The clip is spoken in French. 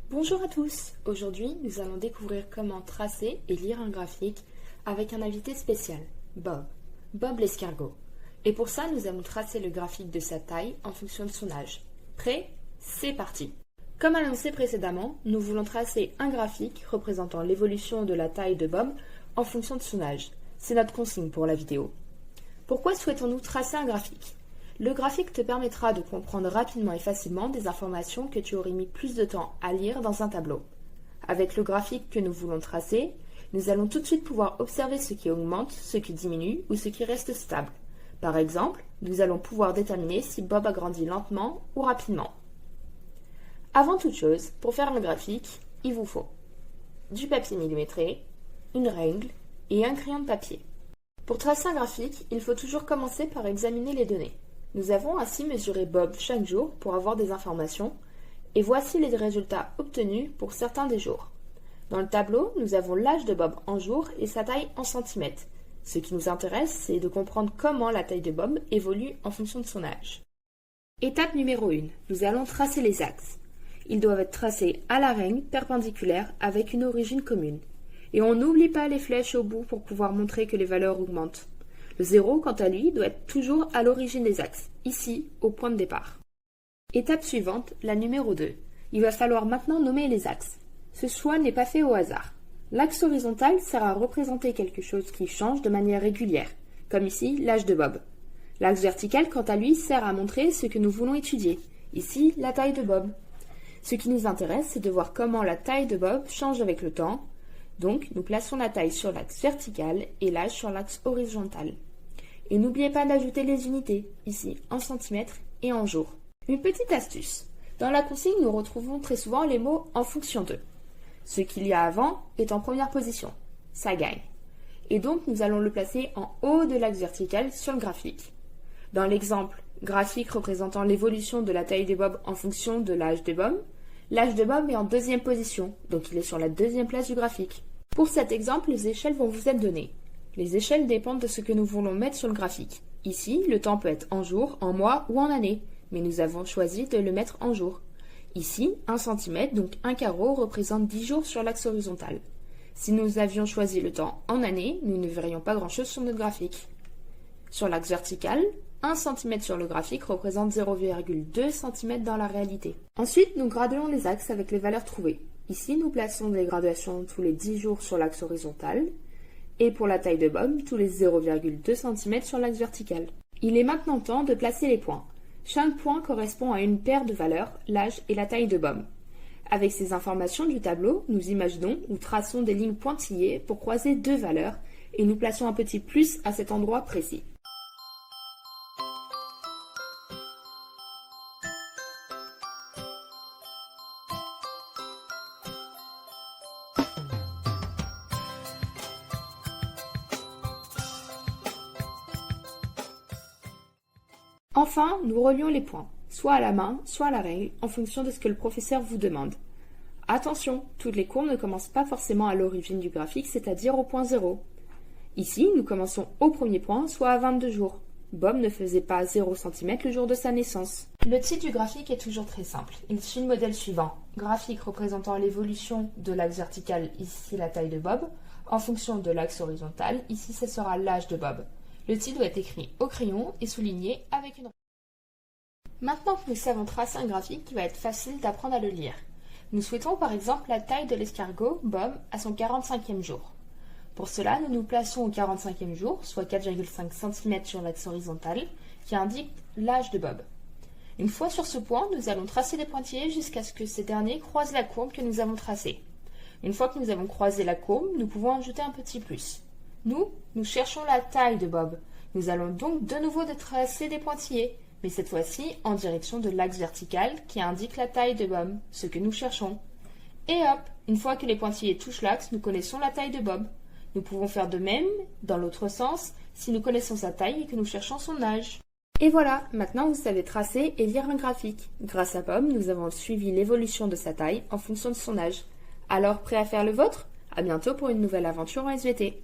Bonjour à tous, aujourd'hui nous allons découvrir comment tracer et lire un graphique avec un invité spécial, Bob l'escargot. Et pour ça nous allons tracer le graphique de sa taille en fonction de son âge. Prêt? C'est parti! Comme annoncé précédemment, nous voulons tracer un graphique représentant l'évolution de la taille de Bob en fonction de son âge. C'est notre consigne pour la vidéo. Pourquoi souhaitons-nous tracer un graphique? Le graphique te permettra de comprendre rapidement et facilement des informations que tu aurais mis plus de temps à lire dans un tableau. Avec le graphique que nous voulons tracer, nous allons tout de suite pouvoir observer ce qui augmente, ce qui diminue ou ce qui reste stable. Par exemple, nous allons pouvoir déterminer si Bob a grandi lentement ou rapidement. Avant toute chose, pour faire un graphique, il vous faut du papier millimétré, une règle et un crayon de papier. Pour tracer un graphique, il faut toujours commencer par examiner les données. Nous avons ainsi mesuré Bob chaque jour pour avoir des informations, et voici les résultats obtenus pour certains des jours. Dans le tableau, nous avons l'âge de Bob en jours et sa taille en centimètres. Ce qui nous intéresse, c'est de comprendre comment la taille de Bob évolue en fonction de son âge. Étape numéro 1. Nous allons tracer les axes. Ils doivent être tracés à la règle perpendiculaire avec une origine commune. Et on n'oublie pas les flèches au bout pour pouvoir montrer que les valeurs augmentent. Le 0, quant à lui, doit être toujours à l'origine des axes, ici, au point de départ. Étape suivante, la numéro 2. Il va falloir maintenant nommer les axes. Ce choix n'est pas fait au hasard. L'axe horizontal sert à représenter quelque chose qui change de manière régulière, comme ici l'âge de Bob. L'axe vertical, quant à lui, sert à montrer ce que nous voulons étudier, ici la taille de Bob. Ce qui nous intéresse, c'est de voir comment la taille de Bob change avec le temps. Donc, nous plaçons la taille sur l'axe vertical et l'âge sur l'axe horizontal. Et n'oubliez pas d'ajouter les unités, ici en centimètres et en jours. Une petite astuce. Dans la consigne, nous retrouvons très souvent les mots « en fonction de ». Ce qu'il y a avant est en première position. Ça gagne. Et donc, nous allons le placer en haut de l'axe vertical sur le graphique. Dans l'exemple « graphique représentant l'évolution de la taille de Bob en fonction de l'âge de Bob », l'âge de Bob est en deuxième position, donc il est sur la deuxième place du graphique. Pour cet exemple, les échelles vont vous être données. Les échelles dépendent de ce que nous voulons mettre sur le graphique. Ici, le temps peut être en jours, en mois ou en années, mais nous avons choisi de le mettre en jours. Ici, 1 cm, donc un carreau, représente 10 jours sur l'axe horizontal. Si nous avions choisi le temps en années, nous ne verrions pas grand-chose sur notre graphique. Sur l'axe vertical, 1 cm sur le graphique représente 0,2 cm dans la réalité. Ensuite, nous graduons les axes avec les valeurs trouvées. Ici, nous plaçons des graduations tous les 10 jours sur l'axe horizontal et pour la taille de Bob, tous les 0,2 cm sur l'axe vertical. Il est maintenant temps de placer les points. Chaque point correspond à une paire de valeurs, l'âge et la taille de Bob. Avec ces informations du tableau, nous imaginons ou traçons des lignes pointillées pour croiser deux valeurs et nous plaçons un petit plus à cet endroit précis. Enfin, nous relions les points, soit à la main, soit à la règle, en fonction de ce que le professeur vous demande. Attention, toutes les courbes ne commencent pas forcément à l'origine du graphique, c'est-à-dire au point 0. Ici, nous commençons au premier point, soit à 22 jours. Bob ne faisait pas 0 cm le jour de sa naissance. Le titre du graphique est toujours très simple. Il suit le modèle suivant. Graphique représentant l'évolution de l'axe vertical, ici la taille de Bob. En fonction de l'axe horizontal, ici ce sera l'âge de Bob. Le titre doit être écrit au crayon et souligné avec une... Maintenant que nous savons tracer un graphique qui va être facile d'apprendre à le lire, nous souhaitons par exemple la taille de l'escargot Bob à son 45e jour. Pour cela, nous nous plaçons au 45e jour, soit 4,5 cm sur l'axe horizontal, qui indique l'âge de Bob. Une fois sur ce point, nous allons tracer des pointillés jusqu'à ce que ces derniers croisent la courbe que nous avons tracée. Une fois que nous avons croisé la courbe, nous pouvons ajouter un petit plus. Nous cherchons la taille de Bob. Nous allons donc de nouveau tracer des pointillés, mais cette fois-ci en direction de l'axe vertical qui indique la taille de Bob, ce que nous cherchons. Et hop, une fois que les pointillés touchent l'axe, nous connaissons la taille de Bob. Nous pouvons faire de même, dans l'autre sens, si nous connaissons sa taille et que nous cherchons son âge. Et voilà, maintenant vous savez tracer et lire un graphique. Grâce à Bob, nous avons suivi l'évolution de sa taille en fonction de son âge. Alors, prêt à faire le vôtre? À bientôt pour une nouvelle aventure en SVT.